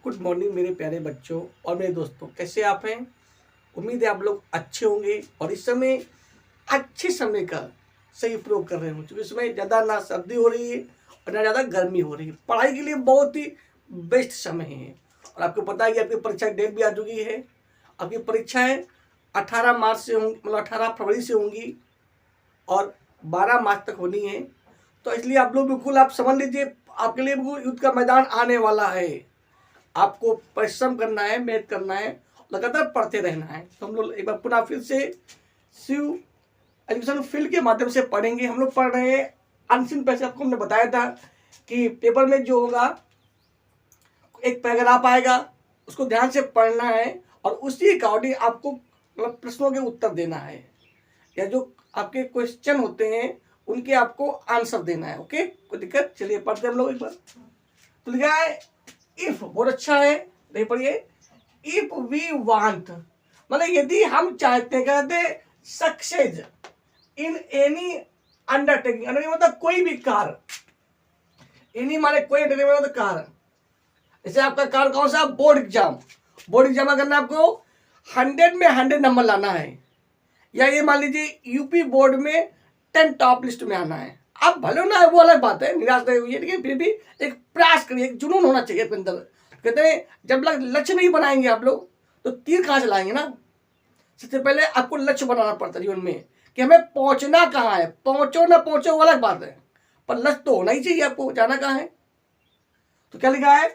Good morning मेरे प्यारे बच्चों और मेरे दोस्तों, कैसे आप हैं। उम्मीद है आप लोग अच्छे होंगे और इस समय अच्छे समय का सही उपयोग कर रहे हो, क्योंकि इसमें ज़्यादा ना सर्दी हो रही है और ना ज़्यादा गर्मी हो रही है। पढ़ाई के लिए बहुत ही बेस्ट समय है। और आपको पता है कि आपकी परीक्षा डेट भी आ चुकी है। आपकी परीक्षाएँ 18 मार्च से होंगी, मतलब 18 फरवरी से होंगी और 12 मार्च तक होनी है। तो इसलिए आप लोग बिल्कुल आप समझ लीजिए, आपके लिए बिल्कुल युद्ध का मैदान आने वाला है। आपको परिश्रम करना है, मेहनत करना है, लगातार पढ़ते रहना है। तो हम लोग एक बार पुनः फिर से शिव एजुकेशन फील्ड के माध्यम से पढ़ेंगे। हम लोग पढ़ रहे हैं अनसिन पैसेज। आपको हमने बताया था कि पेपर में जो होगा एक पैराग्राफ आएगा, उसको ध्यान से पढ़ना है और उसी अकॉर्डिंग आपको मतलब प्रश्नों के उत्तर देना है, या जो आपके क्वेश्चन होते हैं उनके आपको आंसर देना है। ओके, कोई दिक्कत। चलिए पढ़ते हम लोग एक बार। तो लिखा है इफ, बहुत अच्छा है, नहीं पढ़िए। इफ वी वांट, मतलब यदि हम चाहते हैं, कहते success in any undertaking. Undertaking मतलब कोई भी कार्य, एनी माने कोई, अंडरटेकिंग मतलब कार्य। जैसे आपका कार्य कौन सा, बोर्ड एग्जाम। बोर्ड एग्जाम करना है आपको 100 में 100 नंबर लाना है, या ये मान लीजिए यूपी बोर्ड में 10 टॉप लिस्ट में आना है। आप भले ना है वो अलग बात है, निराश नहीं हुई है, लेकिन फिर भी एक प्रयास करिए, एक जुनून होना चाहिए अपने अंदर। कहते हैं जब लग लक्ष्य नहीं बनाएंगे आप लोग तो तीर कहाँ चलाएंगे ना। सबसे पहले आपको लक्ष्य बनाना पड़ता है जीवन में कि हमें पहुंचना कहाँ है। पहुंचो ना पहुंचो वो अलग बात है, पर लक्ष्य तो होना ही चाहिए, आपको जाना कहाँ है। तो क्या लिखा है,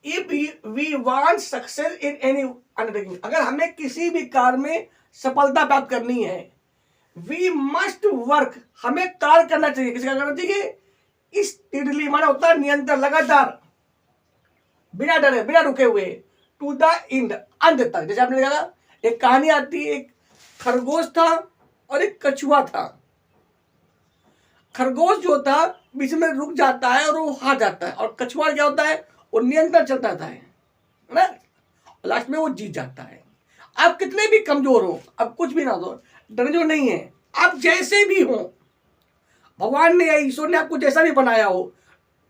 if we want success in any undertaking, अगर हमें किसी भी कार्य में सफलता प्राप्त करनी है, वी मस्ट वर्क, हमें कार्य करना चाहिए। किसी का करना चाहिए, स्टीडली माना होता है निरंतर, लगातार, बिना डरे, बिना रुके हुए, टू द एंड, अंत तक। जैसे आपने देखा एक कहानी आती है, एक खरगोश था और एक कछुआ था। खरगोश जो था बीच में रुक जाता है और वो हार जाता है, और कछुआ क्या होता है, वो निरंतर चलता था है ना, लास्ट में वो जीत जाता है। आप कितने भी कमजोर हो, अब कुछ भी ना हो, डरने जो नहीं है। आप जैसे भी हो, भगवान ने या ईश्वर ने आपको जैसा भी बनाया हो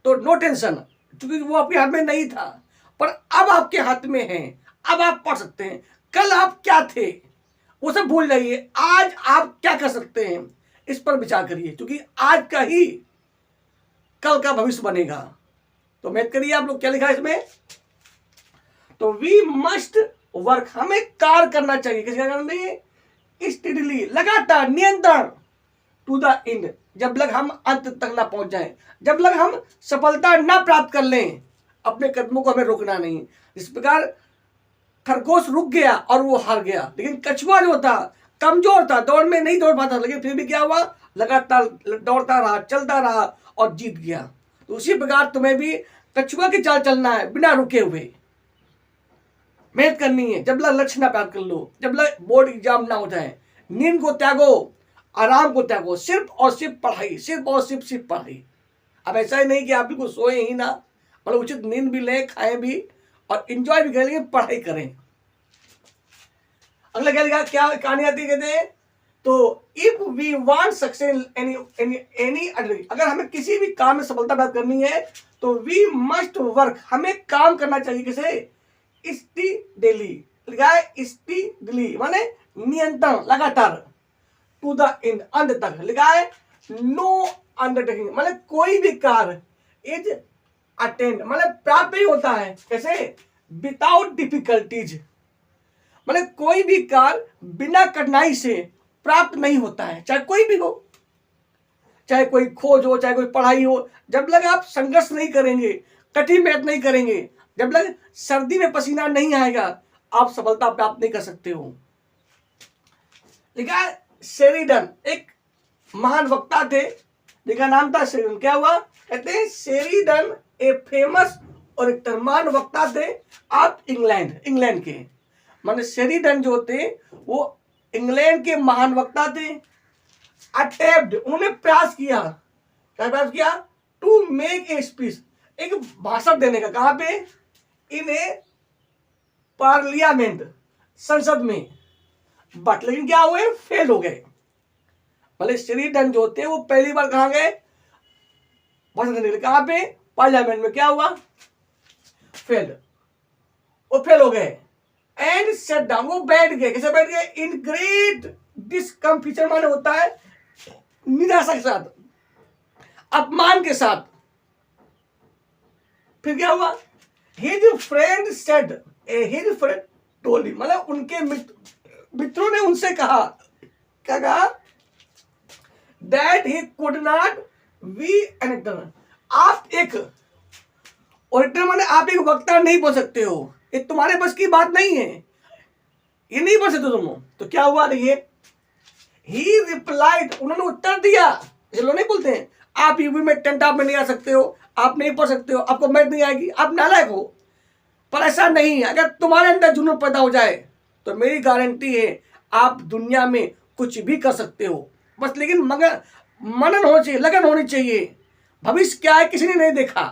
तो नो टेंशन, क्योंकि वो आपके हाथ में नहीं था, पर अब आपके हाथ में है। अब आप पढ़ सकते हैं। कल आप क्या थे वो सब भूल जाइए, आज आप क्या कर सकते हैं इस पर विचार करिए, क्योंकि आज का ही कल का भविष्य बनेगा। तो मेहनत करिए आप लोग। क्या लिखा है इसमें, तो वी मस्ट वर्क, हमें कार्य करना चाहिए। किसी का करना नहीं, स्टेडली, लगातार, निरंतर, टू द एंड, जब लग हम अंत तक ना पहुंच जाएं, जब लग हम सफलता ना प्राप्त कर लें, अपने कदमों को हमें रोकना नहीं। इस प्रकार खरगोश रुक गया और वो हार गया, लेकिन कछुआ जो था कमजोर था, दौड़ में नहीं दौड़ पाता, लेकिन फिर भी क्या हुआ, लगातार दौड़ता रहा, चलता रहा और जीत गया। तो उसी प्रकार तुम्हें भी कछुआ की चाल चलना है, बिना रुके हुए मेहनत करनी है। जब लग लक्ष्य ना प्राप्त कर लो, जब लग बोर्ड एग्जाम ना हो जाए, नींद को त्यागो, आराम को त्यागो, सिर्फ और सिर्फ पढ़ाई, सिर्फ और सिर्फ पढ़ाई। अब ऐसा ही नहीं कि आप बिल्कुल सोए ही ना, मतलब उचित नींद भी लें, खाएं भी और इंजॉय भी करें, लेकिन पढ़ाई करें। अगला क्या लिखा, क्या कहानी आती है, कहते हैं तो if we want success any, अगर हमें किसी भी काम में सफलता प्राप्त करनी है तो वी मस्ट वर्क, हमें काम करना चाहिए। किसे, स्टीडली, लिखा है स्टीडली माने निरंतर, लगातार, टू द एंड, अंत तक। लिखा है नो अंडरटेकिंग, मतलब कोई भी कार्य इज अटेंड, मतलब प्राप्त नहीं होता है। कैसे, विदाउट डिफिकल्टीज, मतलब कोई भी कार्य बिना कठिनाई से प्राप्त नहीं होता है, चाहे कोई भी हो, चाहे कोई खोज हो, चाहे कोई पढ़ाई हो। जब लग आप संघर्ष नहीं करेंगे, कठिन मेहनत नहीं करेंगे, जब लग सर्दी में पसीना नहीं आएगा, आप सफलता प्राप्त नहीं कर सकते हो। लिखा शेरिडन, एक महान वक्ता थे, जिनका नाम था शेरिडन। क्या हुआ, कहते हैं शेरिडन ए फेमस और एक महान वक्ता थे आप इंग्लैंड के। माने शेरिडन जो थे वो इंग्लैंड के महान वक्ता थे। अटेम्प्ट, उन्होंने प्रयास किया, क्या प्रयास किया, टू मेक ए स्पीच, एक भाषण देने का। कहां पे, इन ए पार्लियामेंट, संसद में, बट लेकिन क्या हुए, फेल हो गए। भले शेरिडन जो थे वो पहली बार कहां गए, भाषण देने के लिए, कहां पे, पार्लियामेंट में। क्या हुआ, फेल्ड, वो फेल हो गए। एंड सेट डाउन, वो बैठ गए। कैसे बैठ गए? इन ग्रेट डिस्कम्फिचर, माने होता है निराशा के साथ, अपमान के साथ। फिर क्या हुआ? His friend said, his friend told him, मतलब उनके मित्रों ने उनसे कहा, क्या कहा? That he could not be an actor, आप एक ओरेटर माने आप एक वक्ता नहीं बन सकते हो, ये तुम्हारे बस की बात नहीं है, ये नहीं बन सकते तुम। तो क्या हुआ? देखिए, ही रिप्लाइड, उन्होंने उत्तर दिया। जैसे लोग नहीं बोलते हैं आप यूपी में 10 टॉप में नहीं आ सकते हो, आप नहीं पढ़ सकते हो, आपको मैथ नहीं आएगी, आप नालायक हो। पर ऐसा नहीं है, अगर तुम्हारे अंदर जुनून पैदा हो जाए तो मेरी गारंटी है आप दुनिया में कुछ भी कर सकते हो। बस लेकिन मगर मनन होना चाहिए, लगन होनी चाहिए। भविष्य क्या है किसी ने नहीं देखा,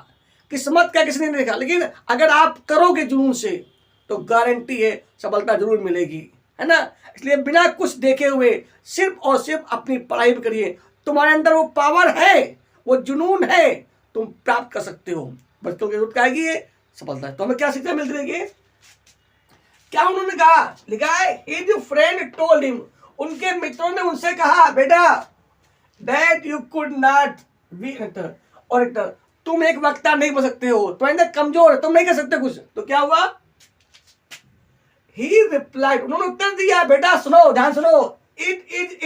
किस्मत क्या किसी ने नहीं देखा, लेकिन अगर आप करोगे जुनून से तो गारंटी है सफलता जरूर मिलेगी, है ना। इसलिए बिना कुछ देखे हुए सिर्फ और सिर्फ अपनी पढ़ाई भी करिए। तुम्हारे अंदर वो पावर है, वो जुनून है, तुम प्राप्त कर सकते हो। बच्चों की जरूरत आएगी ये सफलता। तो हमें क्या शिक्षा मिलती रहेगी? क्या उन्होंने कहा? लिखा है हिज फ्रेंड टोल्ड हिम, उनके मित्रों ने उनसे कहा, बेटा that you could not be actor, और एक्टर, तुम एक वक्ता नहीं बन सकते हो, तुम्हारे अंदर कमजोर है, तुम नहीं कर सकते कुछ। तो क्या हुआ? ही रिप्लाइड, उन्होंने उत्तर दिया, बेटा सुनो, ध्यान सुनो, इट इज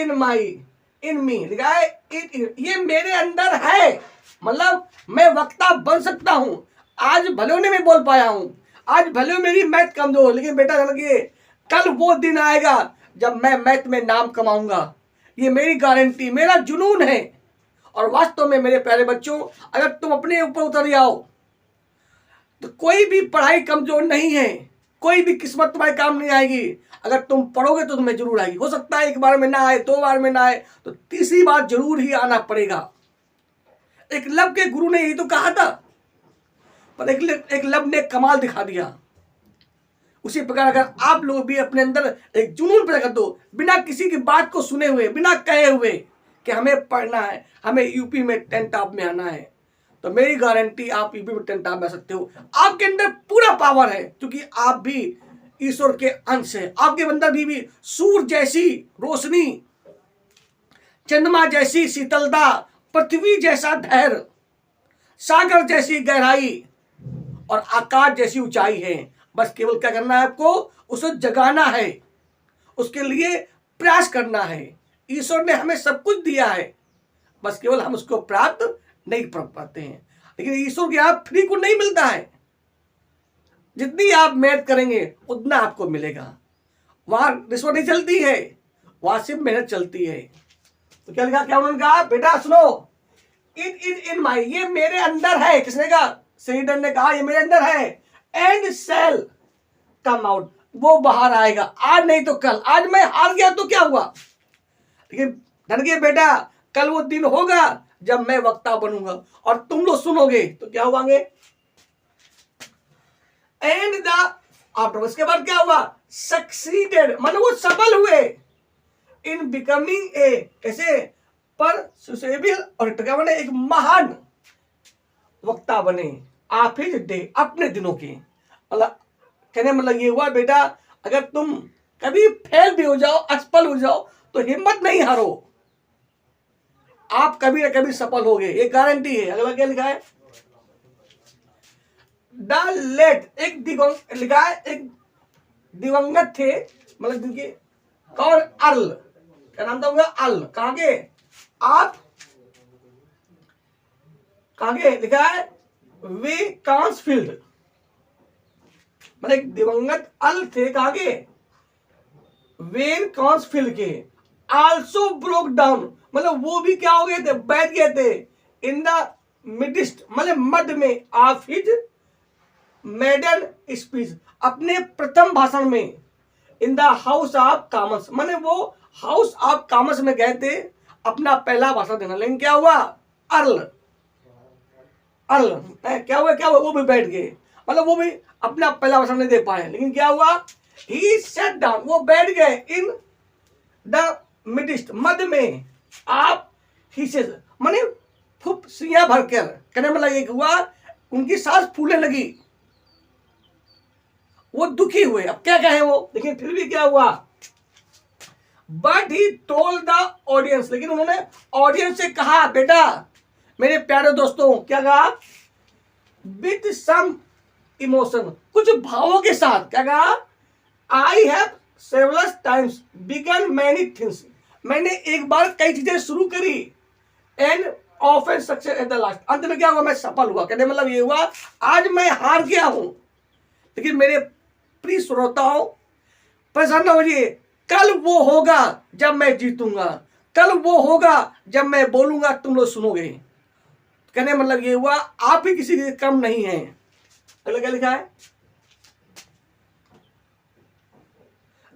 इन मी, लिखा है इट, ये मेरे अंदर है, मतलब मैं वक्ता बन सकता हूं। आज भले नहीं मैं बोल पाया हूं, आज भले मेरी मैथ कमजोर, लेकिन बेटा लगे कल वो दिन आएगा जब मैं मैथ में नाम कमाऊंगा। ये मेरी गारंटी, मेरा जुनून है। और वास्तव में मेरे प्यारे बच्चों, अगर तुम अपने ऊपर उतर जाओ तो कोई भी पढ़ाई कमजोर नहीं है, कोई भी किस्मत तुम्हारे काम नहीं आएगी। अगर तुम पढ़ोगे तो तुम्हें जरूर आएगी। हो सकता है एक बार में ना आए, 2 बार में ना आए, तो तीसरी बार जरूर ही आना पड़ेगा। एक लब के गुरु ने यही तो कहा था, पर एक लब ने कमाल दिखा दिया। उसी प्रकार अगर आप लोग भी अपने अंदर एक जुनून पैदा कर दो, बिना किसी की बात को सुने हुए, बिना कहे हुए कि हमें पढ़ना है, हमें यूपी में 10 टॉप में आना है, तो मेरी गारंटी आप यूपी में 10 टॉप में आ सकते हो। आपके अंदर पूरा पावर है, क्योंकि आप भी ईश्वर के अंश है। आपके अंदर भी सूर्य जैसी रोशनी, चंद्रमा जैसी शीतलता, पृथ्वी जैसा धैर्य, सागर जैसी गहराई और आकाश जैसी ऊंचाई है। बस केवल क्या करना है आपको? उसे जगाना है, उसके लिए प्रयास करना है। ईश्वर ने हमें सब कुछ दिया है, बस केवल हम उसको प्राप्त नहीं कर पाते हैं। लेकिन ईश्वर के यहाँ फ्री को नहीं मिलता है। जितनी आप मेहनत करेंगे उतना आपको मिलेगा। वहां रिश्वत नहीं चलती है, वहां सिर्फ मेहनत चलती है। तो क्या लिखा? क्या उन्होंने कहा? बेटा सुनो, इट इज इन माई, ये मेरे अंदर है। किसने कहा? श्रीधर ने कहा ये मेरे अंदर है। एंड सेल कम आउट, वो बाहर आएगा, आज नहीं तो कल। आज मैं हार गया तो क्या हुआ, लेकिन डर गए बेटा, कल वो दिन होगा जब मैं वक्ता बनूंगा और तुम लोग सुनोगे। तो क्या हुआंगे? एंड द आफ्टर, उसके बाद क्या हुआ? सक्सीडेड, मतलब वो सफल हुए इन बिकमिंग ए, कैसे? पर सुसेबल, और क्या बने? एक महान वक्ता बने। आप ही डे, अपने दिनों के। मतलब कहने मतलब ये हुआ बेटा, अगर तुम कभी फेल भी हो जाओ, असफल हो जाओ, तो हिम्मत नहीं हारो, आप कभी ना कभी सफल होगे, ये गारंटी है। अगला क्या लिखा है? द लेट, एक दिवंगत, लिखा है एक दिवंगत थे, मतलब जिनके कौन? अर्ल, क्या नाम था उनका? अर्ल। कहां के? आप कहां के? लिखा है वे कांसफील्ड, मतलब एक दिवंगत अर्ल थे। कहां के? वेन कांसफील्ड के। आल्सो ब्रोक डाउन, मतलब वो भी क्या हो गए थे? बैठ गए थे। इन द मिडिस्ट, मतलब मध्य में, ऑफ हिज मेडन स्पीच, अपने प्रथम भाषण में। In the house of Commons, माने वो हाउस ऑफ कॉमन्स में गए थे अपना पहला भाषण देना। लेकिन क्या हुआ? अर्ल क्या हुआ? वो भी बैठ गए, मतलब वो भी अपना पहला भाषण नहीं दे पाए। लेकिन क्या हुआ? ही सेट डाउन, वो बैठ गए। इन द मिडिस्ट, मध्य में। आप ही से, माने फुप सिया भरकर, कहने मतलब एक हुआ उनकी सांस फूलने लगी। वो दुखी हुए। अब क्या कहे वो, लेकिन फिर भी क्या हुआ, but he told the audience, लेकिन उन्होंने ऑडियंस से कहा, बेटा मेरे प्यारे दोस्तों, क्या कहा, विथ सम इमोशन, कुछ भावों के साथ, क्या कहा, I have several times begun many things, मैंने एक बार कई चीजें शुरू करी, and often success at the last, अंत में क्या हुआ, मैं सफल हुआ। कहने मतलब ये हुआ, आज मैं हार गया हूं, लेकिन मेरे प्रिय श्रोताओं परेशान ना होइए, कल वो होगा जब मैं जीतूंगा, कल वो होगा जब मैं बोलूंगा तुम लोग सुनोगे। कहने मतलब ये हुआ, आप ही किसी के कम नहीं है। अगला क्या लिखा है,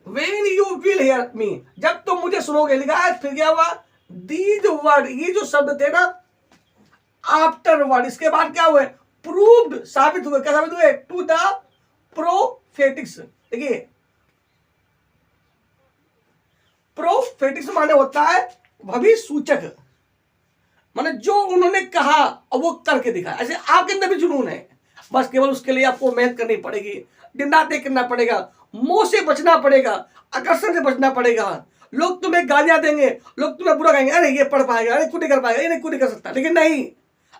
When you will hear me, जब तुम मुझे सुनोगे, लिखा है। फिर क्या हुआ, these word, ये जो शब्द थे ना, आफ्टर वर्ड, इसके बाद क्या हुए, प्रूव्ड, साबित हुए। क्या साबित हुए, टू द प्रोफेटिक्स। देखिए प्रोफेटिक्स माने होता है भविष्य सूचक, माने जो उन्होंने कहा और वो करके दिखाया। ऐसे आपके अंदर भी जुनून है, बस केवल उसके लिए आपको मेहनत करनी पड़ेगी, दिन रात एक करना पड़ेगा, मोह से बचना पड़ेगा, आकर्षण से बचना पड़ेगा। लोग तुम्हें गालियां देंगे, लोग तुम्हें बुरा कहेंगे, अरे ये पढ़ पाएगा, अरे कुछ नहीं कर पाएगा, ये नहीं कुछ नहीं कर सकता, लेकिन नहीं,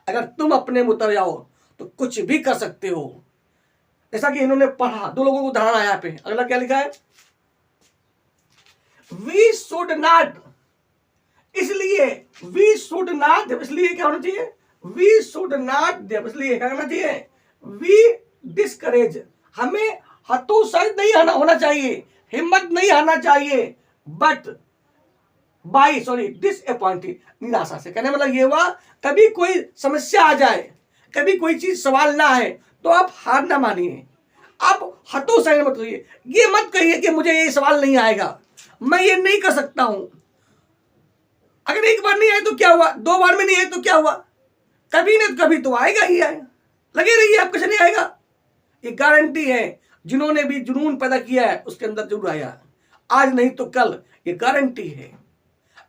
अगर तुम अपने में उतर जाओ तो कुछ भी कर सकते हो। जैसा कि इन्होंने पढ़ा, दो लोगों को उदाहरण आया यहाँ पे। अगला क्या लिखा है, वी शुड नॉट, इसलिए वी शुड नॉट, इसलिए क्या होना चाहिए, वी शुड नॉट, इसलिए क्या करना चाहिए, वी डिस्करेज, हमें हतोत्साहित नहीं होना चाहिए, हिम्मत नहीं आना चाहिए, बट बाई सॉरी डिसअपॉइंटेड, निराशा से। कहने मतलब ये हुआ, कभी कोई समस्या आ जाए, कभी कोई चीज सवाल ना है तो आप हार ना मानिए, आप हतोत्साहित मत होइए, ये मत कहिए कि मुझे ये सवाल नहीं आएगा, मैं ये नहीं कर सकता हूं। अगर एक बार नहीं आए तो क्या हुआ, दो बार में नहीं आए तो क्या हुआ, कभी नहीं कभी तो आएगा ही आएगा, लगे रहिए, आप कैसे नहीं आएगा, ये गारंटी है। जिन्होंने भी जुनून पैदा किया है उसके अंदर जरूर आया, आज नहीं तो कल, ये गारंटी है।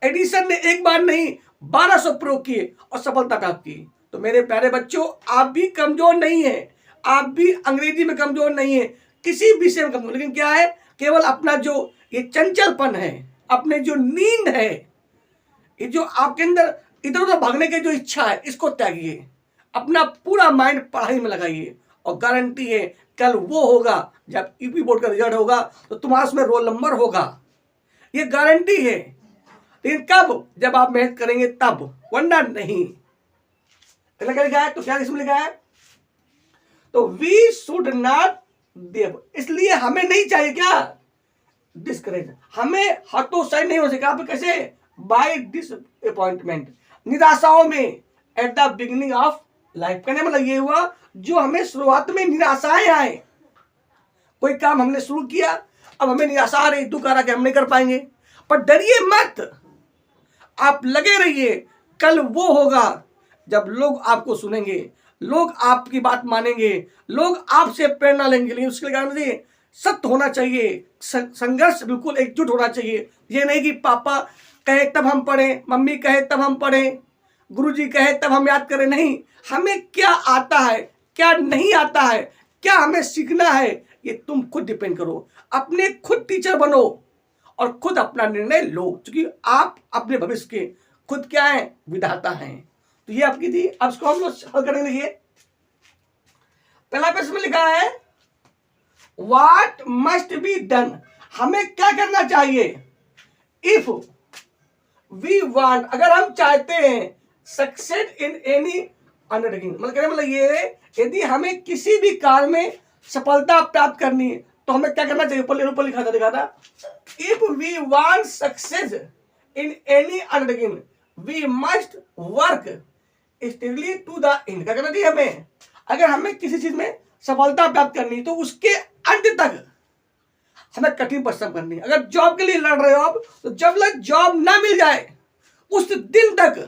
एडिसन ने एक बार नहीं 1200 प्रयोग किए और सफलता प्राप्त की। तो मेरे प्यारे बच्चों, आप भी कमजोर नहीं है, आप भी अंग्रेजी में कमजोर नहीं है, किसी विषय में कमजोर, लेकिन क्या है, केवल अपना जो ये चंचलपन है, अपने जो नींद है, ये जो आपके अंदर इधर उधर भागने की जो इच्छा है, इसको त्यागिए, अपना पूरा माइंड पढ़ाई में लगाइए, और गारंटी है कल वो होगा जब यूपी बोर्ड का रिजल्ट होगा तो तुम्हारा उसमें रोल नंबर होगा, ये गारंटी है। लेकिन कब, जब आप मेहनत करेंगे तब, वरना नहीं। लिखा है, तो क्या इसमें लिखा है, तो वी शुड नॉट देव, इसलिए हमें नहीं चाहिए क्या, डिस्करेज, हमें हतोत्साहित नहीं हो सके। आप कैसे, बाय डिसअपॉइंटमेंट, निराशाओं में, eight the beginning of life. कहने मतलब ये हुआ, जो हमें शुरुआत में निराशाएं आए, कोई काम हमने शुरू किया, अब हमें निराशा आ रही, दुख आ रहा कि हम नहीं कर पाएंगे, पर डरिए मत, आप लगे रहिए, कल वो होगा जब लोग आपको सुनेंगे, लोग आपकी बात मानेंगे, लोग आपसे प्रेरणा लेंगे। लेकिन उसके कारण सत्य होना चाहिए, संघर्ष, बिल्कुल एकजुट होना चाहिए। ये नहीं कि पापा कहे तब हम पढ़ें, मम्मी कहे तब हम पढ़ें, गुरुजी कहे तब हम याद करें, नहीं, हमें क्या आता है, क्या नहीं आता है, क्या हमें सीखना है, ये तुम खुद डिपेंड करो, अपने खुद टीचर बनो और खुद अपना निर्णय लो, क्योंकि आप अपने भविष्य के खुद क्या है, विधाता हैं। तो ये आपकी थी, अब इसको हम लोग हल करेंगे। ये पहला प्रश्न में लिखा है, व्हाट मस्ट बी डन, हमें क्या करना चाहिए, इफ वी वांट, अगर हम चाहते हैं, सक्सेस इन एनी अंडरटेकिंग, मतलब ये, यदि हमें किसी भी कार्य में सफलता प्राप्त करनी है तो हमें क्या करना चाहिए, ऊपर लिखा था, if we want success in any undertaking we must work steadily to the end. क्या करना चाहिए हमें, अगर हमें किसी चीज में सफलता प्राप्त करनी तो उसके अंत तक हमें कठिन परिश्रम करनी है। अगर जॉब के लिए लड़ रहे हो आप, तो जब तक जॉब ना मिल जाए उस दिन तक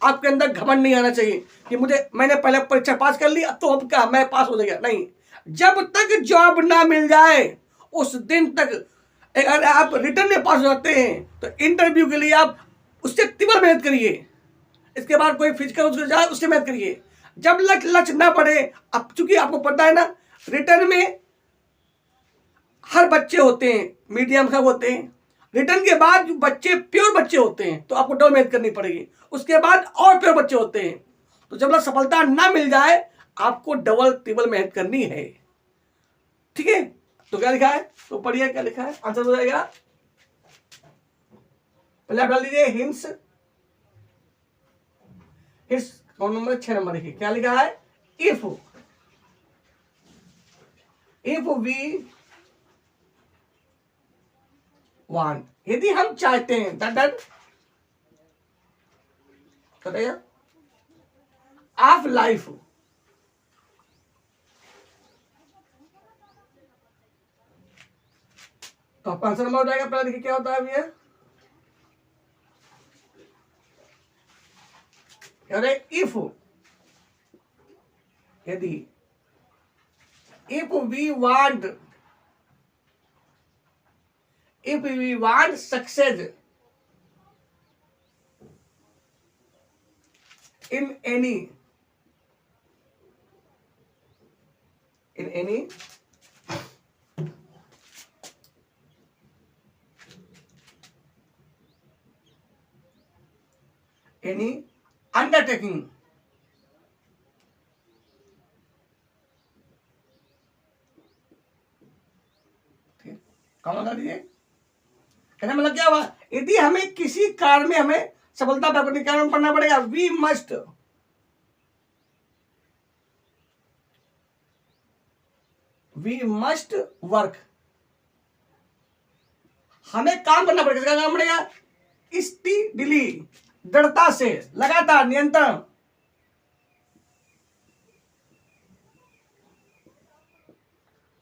आपके अंदर घमंड नहीं आना चाहिए कि मैंने पहले परीक्षा पास कर ली, अब तो अब क्या मैं पास हो जाएगा, नहीं, जब तक जॉब ना मिल जाए उस दिन तक, अगर आप रिटर्न में पास हो जाते हैं तो इंटरव्यू के लिए आप उससे तिब्बत मेहनत करिए, इसके बाद कोई फिजिकल उससे मेहनत करिए, जब लक्ष्य ना बढ़े। अब चूंकि आपको पता है ना, रिटर्न में हर बच्चे होते हैं मीडियम का होते हैं, रिटर्न के बाद जो बच्चे प्योर बच्चे होते हैं तो आपको डबल मेहनत करनी पड़ेगी, उसके बाद और प्योर बच्चे होते हैं। तो जब तक सफलता ना मिल जाए आपको डबल ट्रिपल मेहनत करनी है। ठीक है, तो क्या लिखा है, तो पढ़िए क्या लिखा है, आंसर हो जाएगा। पहले आप डाल दीजिए हिंट्स, कौन नंबर, 6 नंबर देखिए क्या लिखा है, इफ वी वांट, यदि हम चाहते हैं, दैट बताइए ऑफ लाइफ, तो आपका आंसर नंबर हो जाएगा। पहले देखिए क्या होता है भैया, अरे इफ, यदि, if we want success in any undertaking, comma कर दीजिए। कहने मतलब क्या हुआ, यदि हमें किसी कार्य में हमें सफलता प्राप्त करने के पढ़ना पड़ेगा, वी मस्ट वर्क, हमें काम करना पड़ेगा। क्या करना पड़ेगा, स्टीडीली, दृढ़ता से, लगातार, नियंत्रण,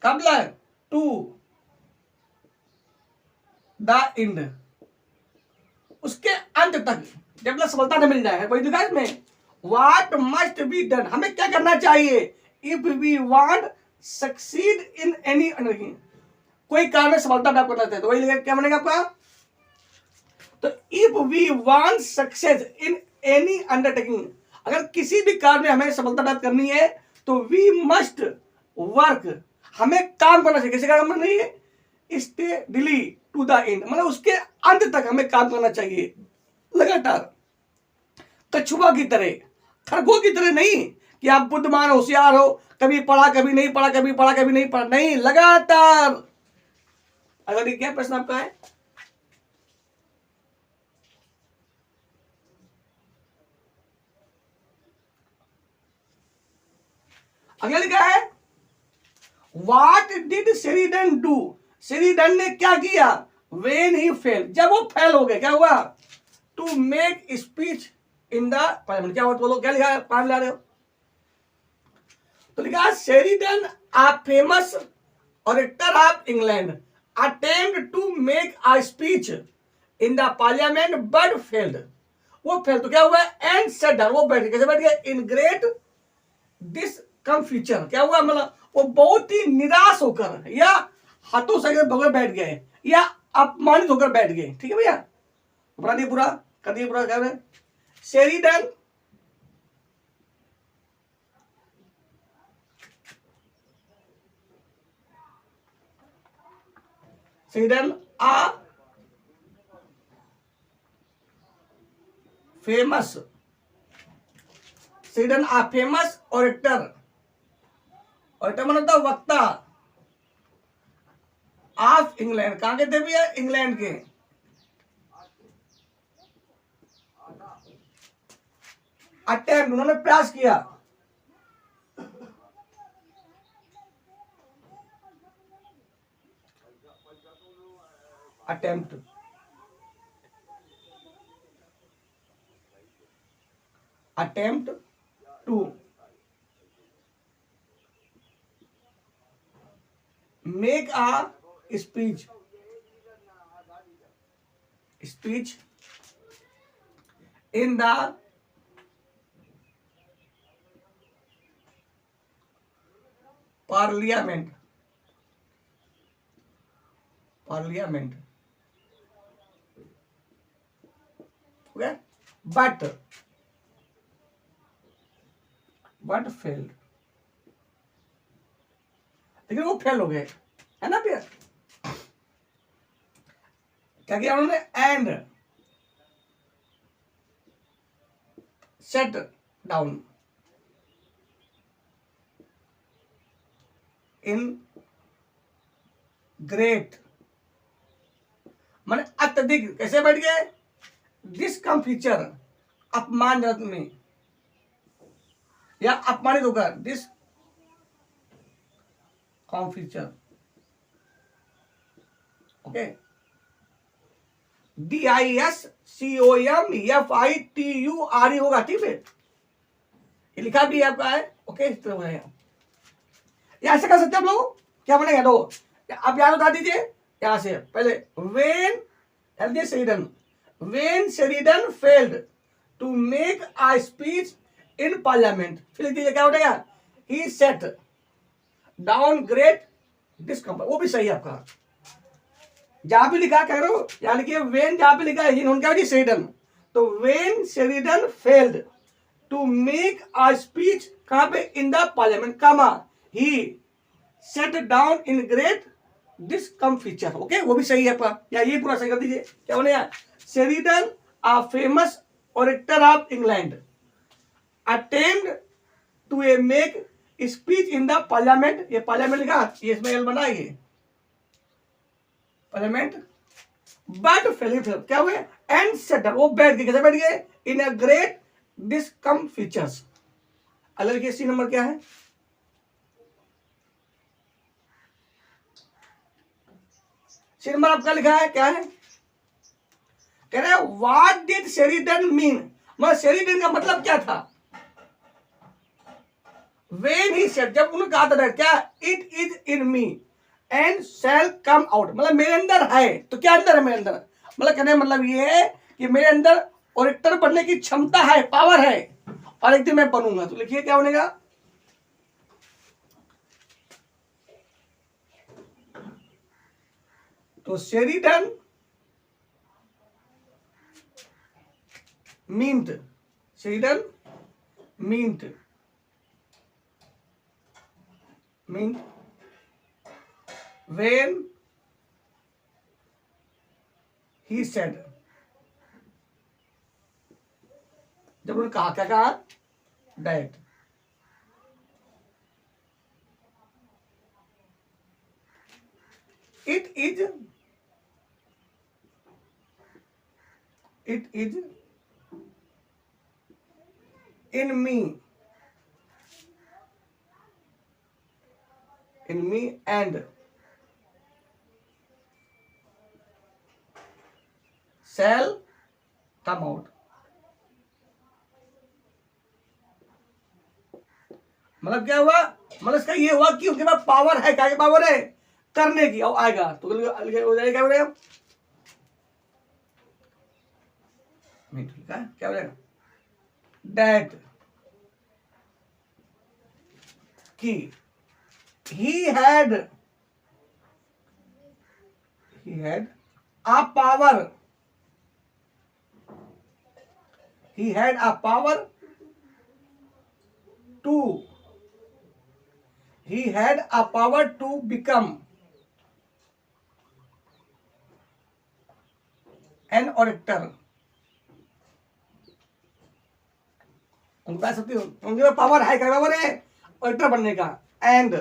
कब लग, टू द एंड, उसके अंत तक, जब तक सफलता न मिल जाए। वही लिखा है इसमें, व्हाट मस्ट बी डन, हमें क्या करना चाहिए, if we want succeed in any undertaking, कोई काम में सफलता प्राप्त करना चाहते, तो वही लिखा, क्या बनेगा आपका, तो if we want success in any undertaking, अगर किसी भी कार्य में हमें सफलता प्राप्त करनी है तो वी मस्ट वर्क, हमें काम करना चाहिए। कैसे काम करना चाहिए, स्टेडीली टू द एंड, मतलब उसके अंत तक हमें काम करना चाहिए, लगातार, कछुआ की तरह, खरगोश की तरह नहीं कि आप बुद्धिमान होशियार हो, कभी पढ़ा कभी नहीं पढ़ा, कभी पढ़ा कभी नहीं पढ़ा, नहीं, लगातार। अगर ये क्या प्रश्न आपका है, अगला लिखा है, what did Sheridan do, Sheridan ने क्या किया, व्हेन ही फेल, जब वो फेल हो गए, क्या हुआ, to make speech in the parliament, क्या हुआ, बोलो क्या लिखा है, पार्लियामेंट ला रहे हो, तो लिखा Sheridan a famous orator of England attempt to make a speech in the parliament but failed, वो फेल, तो क्या हुआ, एंड सेड, वो बैठ गए, कैसे बैठ गए, इन ग्रेट डिसकम्फिचर, क्या हुआ, मतलब वो बहुत ही निराश होकर या हतोत्साहित होकर बैठ गए या अपमानित होकर बैठ गए। ठीक है भैया, बना दिए पूरा, कर दिए पूरा, क्या है, Sheridan a famous, Sheridan a famous orator, orator मतलब वक्ता, ऑफ इंग्लैंड, कहां के थे भैया, इंग्लैंड के, अटेम्प्ट, उन्होंने प्रयास किया, attempt, to make a speech in the parliament okay, but failed, लेकिन वो फेल हो गए, है ना भैया। क्या किया उन्होंने, and set down in great, माने अत्यधिक, कैसे बैठ गए, डिस्कम फीचर, अपमानजनक में या अपमानित होकर, discomfiture, okay, DISCOMFITURE होगा, ठीक है, ये लिखा भी आपका है, ओके, इस तरह है। या ऐसे कर सकते हैं हम लोग, क्या बनेगा, दो आप याद बता दीजिए यहां से पहले, when Sheridan failed to make a speech in parliament, फिर लिख दीजिए क्या बनेगा, he set down great discomfort, वो भी सही है आपका। जहां भी लिखा कह रहे हो, यानी कि वेन जहां पे लिखा है उनका शेरिडन, तो when Sheridan failed to make a speech, कहां पे, in the parliament, comma he set down in great discomfiture, okay, वो भी सही है आपका, या ये पूरा सही कर दीजिए, क्या बनेगा, Sheridan a famous orator of England attempt to a make speech in the parliament, ये पार्लियामेंट लिखा, ये इसमें एल बना, ये पार्लियामेंट, बट फेल, क्या हुए, एंड सेट, वो बैठ गए, कैसे बैठ गए, इन अ ग्रेट डिस्कम्फिचर्स। अलग लिखिए, सी नंबर क्या है, सी नंबर आपका लिखा है, क्या है, कह रहे हैं व्हाट डिड शेरिडन मीन, मतलब शेरिडन का मतलब क्या था, व्हेन ही सेड, जब उन्होंने कहा था क्या, it is in me and shall come out, मतलब मेरे अंदर है, तो क्या अंदर है मेरे अंदर, मतलब कहने मतलब ये है कि मेरे अंदर ओरेटर बनने की क्षमता है, पावर है, और एक दिन मैं बनूंगा, तो लिखिए क्या बनेगा, तो Sheridan meant, Sheridan meant when he said, जब उन्होंने कहा, क्या कहा, that it is in me and shall come out, मतलब क्या हुआ, मतलब इसका ये हुआ कि उनके पास पावर है, क्या पावर है, करने की, और आएगा, तो हो जाएगा, क्या बोलेगा, क्या बोलेगा, दैट कि he had a power, he had a power to become an orator, उनको कह सकती हूँ, उनके पास पावर है, क्या पावर है, ओरेटर बनने का, एंड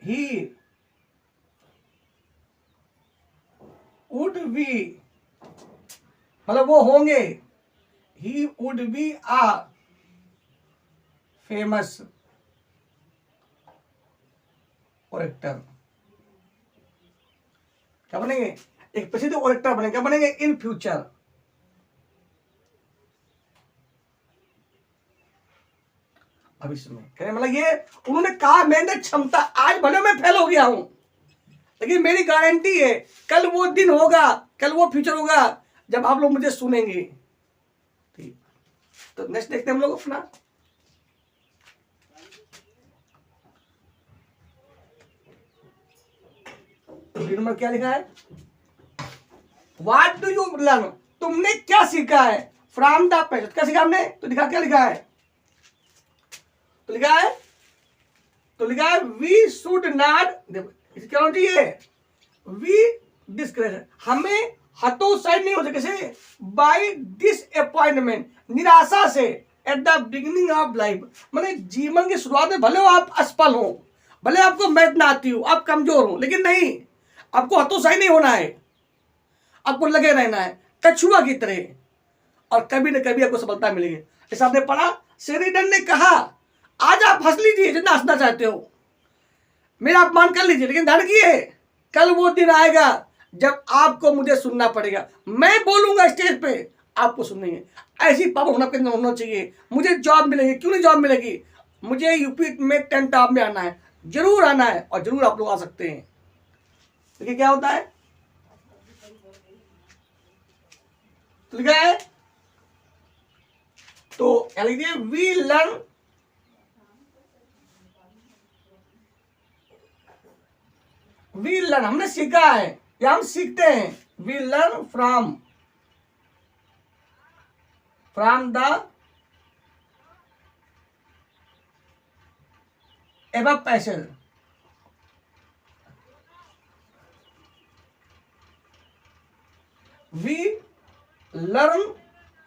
he would be, मतलब वो होंगे, he would be a famous orator, क्या बनेंगे, एक प्रसिद्ध ओरेटर बनेंगे, क्या बनेंगे, इन फ्यूचर, भविष्य में, कह मतलब ये उन्होंने कहा, मैंने क्षमता, आज भले मैं फेल हो गया हूं, लेकिन मेरी गारंटी है कल वो दिन होगा, कल वो फ्यूचर होगा जब आप लोग मुझे सुनेंगे, ठीक, तो नेक्स्ट देखते हैं हम लोग अपना, तो नंबर क्या लिखा है, व्हाट डू यू लर्न, तुमने क्या सीखा है, फ्रॉम द पेस्ट, क्या सीखा हमने, तो दिखा क्या लिखा है, तो लिखा है, वी शुड नॉट, क्या होना चाहिए, वी डिस्करेज, हमें हतोत्साहित नहीं हो सके कैसे, बाय डिसअपॉइंटमेंट, निराशा से, eight the beginning of life, माने जीवन की शुरुआत में भले हो आप असफल हो, भले आपको मैथ ना आती हो, आप कमजोर हो, लेकिन नहीं, आपको हतोत्साहित नहीं होना है, आपको लगे रहना है कछुआ की तरह, और कभी न कभी आपको सफलता मिलेगी। जैसे आपने पढ़ा, शेरिडन ने कहा आज आप हंस लीजिए जितना हंसना चाहते हो, मेरा अपमान कर लीजिए, लेकिन ध्यान रखिए कल वो दिन आएगा जब आपको मुझे सुनना पड़ेगा, मैं बोलूंगा स्टेज पे, आपको सुनेंगे। ऐसी पावर होना आपके होना चाहिए। मुझे जॉब मिलेगी, क्यों नहीं जॉब मिलेगी, मुझे यूपी में 10 टॉप में आना है, जरूर आना है, और जरूर आप लोग आ सकते हैं। देखिए क्या होता है, लिखा है, तो क्या लिखिए, वी लर्न, हमने सीखा है या हम सीखते हैं, we learn from the above passage, we learn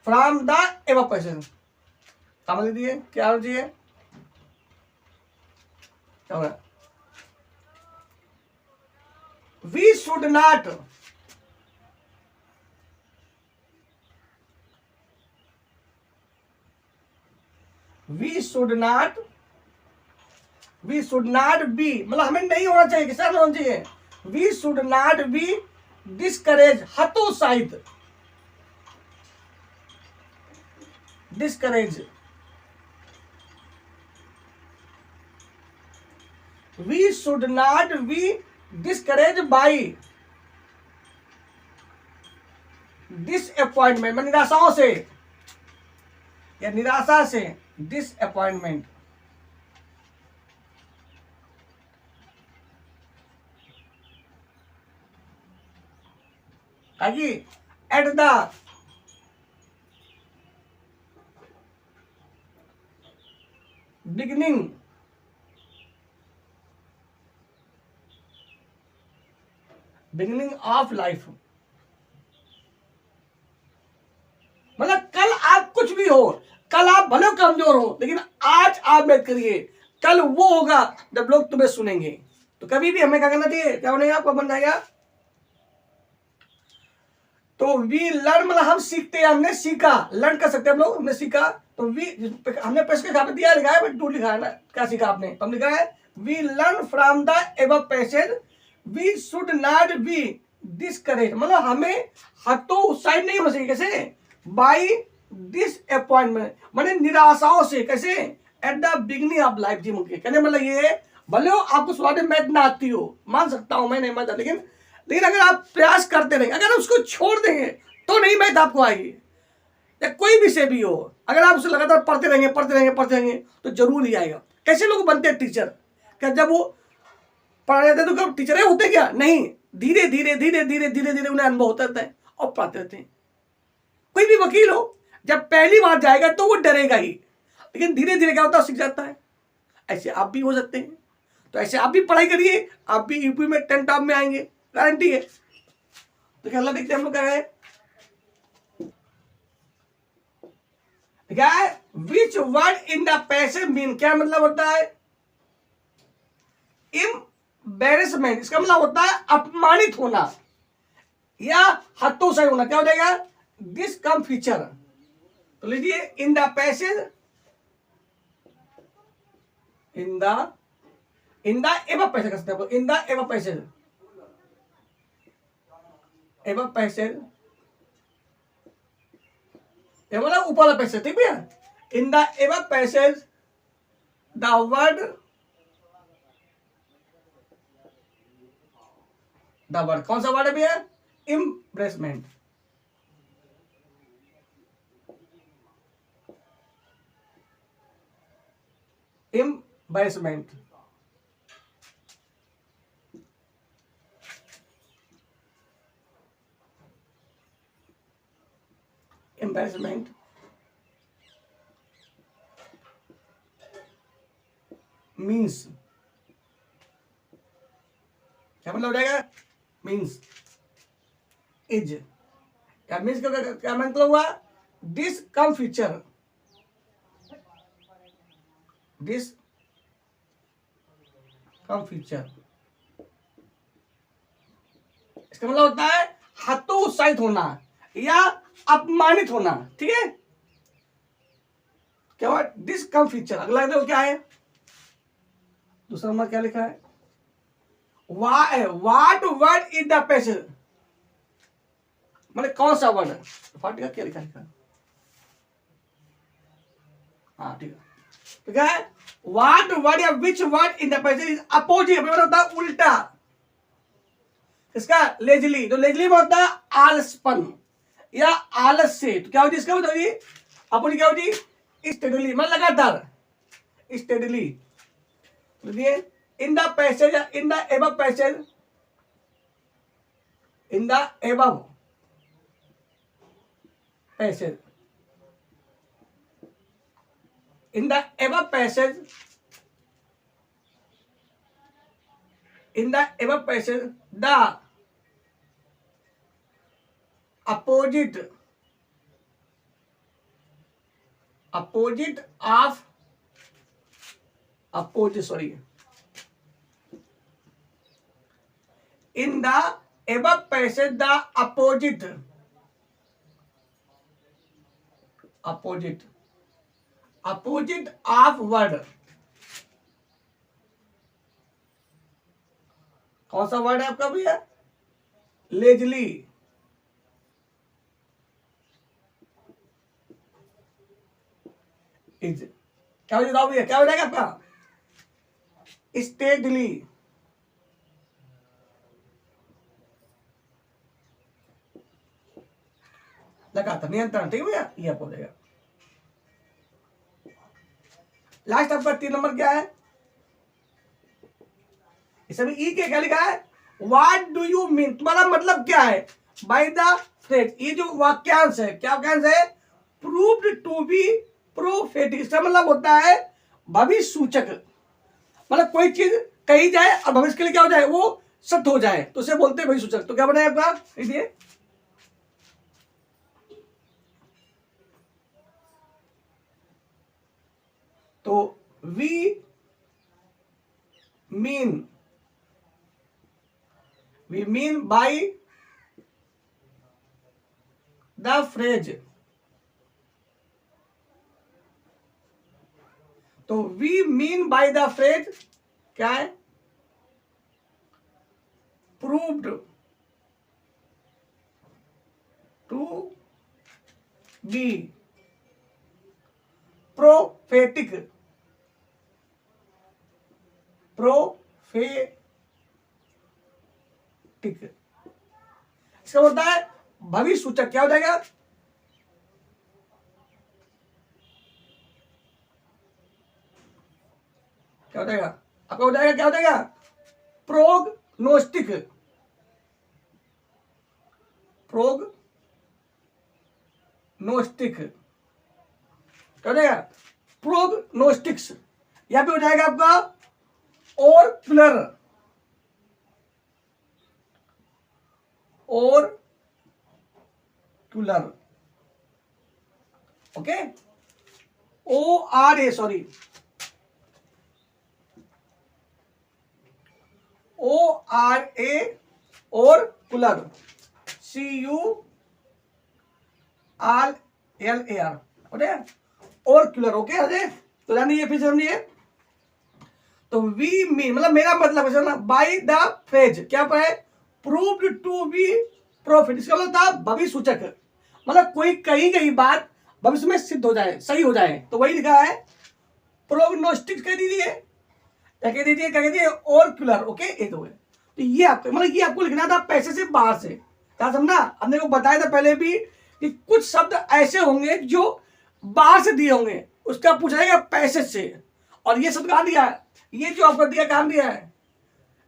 from the above passage, समझ लीजिए क्या हो चाहिए, क्या होगा, we should not be, मतलब हमें नहीं होना चाहिए, किसा होना चाहिए, we should not be discouraged, हतोत्साहित, discouraged, we should not be discouraged by disappointment, निराशाओं से या निराशा से, disappointment, आगे eight the beginning of life, मतलब कल आप कुछ भी हो, कल आप भले कमजोर हो, लेकिन आज आप मेहनत करिए, कल वो होगा जब लोग तुम्हें सुनेंगे। तो कभी भी हमें क्या करना चाहिए, क्या बनेगा, आपको बन जाएगा। तो वी लर्न, मतलब हम सीखते हैं, हमने सीखा, लर्न कर सकते हैं हम लोग, हमने सीखा, तो वी, हमने पैसे के दिया लिखा है, बट टू लिखा है ना, क्या सीखा आपने, हम लिखा है we learn from the above passage, we should not be discourage, मतलब हमें हतोत्साहित नहीं होना चाहिए, कैसे, बाई डिसअपॉइंटमेंट, माने निराशाओं से, कैसे, at the beginning of life, जी मुझे कहने मतलब ये, भले हो आपको शुरुआत में मैथ ना आती हो, मान सकता हूं मैं नहीं मानता, लेकिन अगर आप प्रयास करते रहेंगे, अगर उसको छोड़ देंगे तो नहीं मैथ आपको आएगी, या कोई विषय भी हो, अगर आप उसे लगातार पढ़ते रहेंगे तो जरूर ही आएगा। कैसे लोग बनते हैं टीचर, क्या जब वो पढ़ रहे थे तो कब टीचर होते क्या, नहीं, धीरे धीरे उन्हें अनुभव होता रहता है और पढ़ते रहते हैं। कोई भी वकील हो, जब पहली बार जाएगा तो वो डरेगा ही, लेकिन धीरे धीरे क्या होता है, सीख जाता है। ऐसे आप भी हो सकते हैं, तो ऐसे आप भी पढ़ाई करिए, आप भी यूपी में 10 टॉप में आएंगे, गारंटी है। तो क्या अल्लाह देखते हैं हम लोग क्या है, क्या है, which word in the passive mean, क्या मतलब होता है, एम्बैरेसमेंट, इसका मतलब होता है अपमानित होना या हतोत्साहित होना, क्या हो जाएगा, दिस कम फीचर। तो लीजिए, in the passage, in the above passage कर सकते हैं, in the above passage, above passage, मतलब ऊपर वाला पैसेज, ठीक है, in the above passage the word, कौन सा वर्ड है भैया, एम्ब्रेसमेंट, एम्बैरेसमेंट, एम्बैरेसमेंट, मीन्स, क्या मतलब हो जाएगा? मीन्स इज, या मीन्स का क्या मतलब हुआ? This come future, this come future, इसका मतलब होता है हतोत्साहित होना या अपमानित होना। ठीक है, क्या हुआ? This come future. अगला देखो क्या है, दूसरा नंबर क्या लिखा है? वाट वर्ड इज द पैसेज, मतलब कौन सा वर्ड? वाट का क्या लिखा है? हाँ ठीक है, तो क्या है? वाट वर्ड या which word in the passage is opposite, होता है उल्टा। इसका लेजली, तो लेजली में होता है आलसपन या आलस से, तो क्या होती है इसका बताइए? अपोजिट क्या होती है? स्टेडली, मतलब लगातार, steadily. In the passage, in the above passage, in the above passage, in the above passage, in the above passage, the opposite of opposite, sorry, in the above passage, the opposite of word, कौन सा word है आपका भैया? Leslie. Is, क्या हो जाएगा भैया? क्या हो जाएगा आपका? स्टेडली, लगातार, नियंत्रण। ठीक है भैया, ये आपको हो जाएगा। लास्ट आपका 3 नंबर क्या है? इसमें ई के क्या लिखा है? व्हाट डू यू मीन, तुम्हारा मतलब क्या है? बाय द फ्रेज, ये जो वाक्यांश है, क्या वाक्यांश है? प्रूव्ड टू बी प्रोफेटिक, इसका मतलब होता है भविष्य सूचक, मतलब कोई चीज कही जाए और भविष्य के लिए क्या हो जाए? वो सत्य हो जाए, तो उसे बोलते हैं भविष्य सूचक। तो क्या बना है आपका? देखिए, तो we mean by the phrase, तो we mean by the phrase क्या है? प्रूव्ड टू बी प्रोफेटिक, इसका होता है भविष्य सूचक। क्या हो जाएगा? क्या हो जाएगा आपका? हो जाएगा, क्या हो जाएगा? प्रोग्नोस्टिक, क्या हो जाएगा? प्रोग्नोस्टिक्स। यहां पे हो जाएगा आपका और क्यूलर, ओके, ORA, सॉरी, ORA और कुलर, CURLAR, और क्यूलर। ओके अजय, तो जानिए फिर समझिए। तो वी मीन मतलब मेरा मतलब है बाय द फ्रेज, क्या है? प्रूव्ड टू बी प्रोफिट, इसका मतलब था भविष्य सूचक, मतलब कोई कही गई बात भविष्य में सिद्ध हो जाए, सही हो जाए, तो वही लिखा है प्रोग्नोस्टिक कह दीजिए, क्या कह दीजिए, क्या कह दीजिए? और क्यूलर। ओके, ये तो है। तो ये आपको मतलब ये आपको लिखना था पैसे से बाहर से, क्या समझना? हमने को बताया था पहले भी कि कुछ शब्द ऐसे होंगे जो बाहर से दिए होंगे, उसका पूछा जाएगा पैसे से। और ये शब्द कहाँ दिया है? ये जो आपको दिया कहाँ दिया है?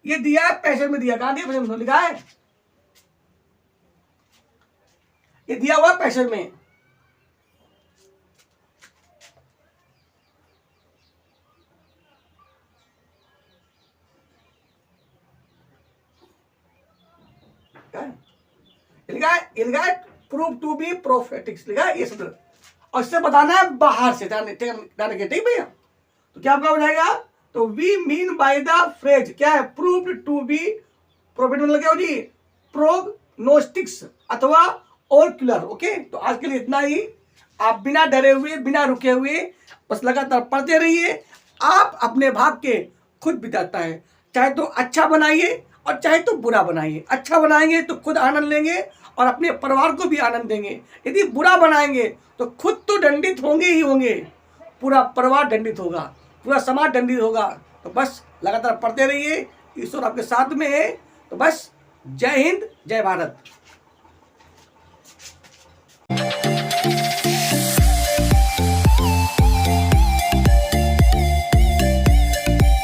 ये दिया है पैसे में, दिया कहाँ दिया? पैसे में लिखा है, ये दिया हुआ पैसे में। लिखा है, लिखा है प्रूव टू बी प्रोफेटिक्स, लिखा है ये शब्द, और इससे बताना है बाहर से, ठीक भैया। तो क्या आपका हो जाएगा, तो we mean by the phrase क्या है, प्रूव्ड टू बी प्रोफेट, मतलब क्या हो जी, प्रोग्नोस्टिक्स अथवा ओरक्युलर। ओके, तो आज के लिए इतना ही। आप बिना डरे हुए, बिना रुके हुए बस लगातार पढ़ते रहिए, आप अपने भाग के खुद बिताता है। चाहे तो अच्छा बनाइए और चाहे तो बुरा बनाइए। अच्छा बनाएंगे तो खुद आनंद लेंगे और अपने परिवार को भी आनंद देंगे। यदि बुरा बनाएंगे तो खुद तो दंडित होंगे ही होंगे, पूरा परिवार दंडित होगा, पूरा समाज दंडित होगा। तो बस लगातार पढ़ते रहिए, ईश्वर आपके साथ में है। तो बस जय हिंद, जय भारत।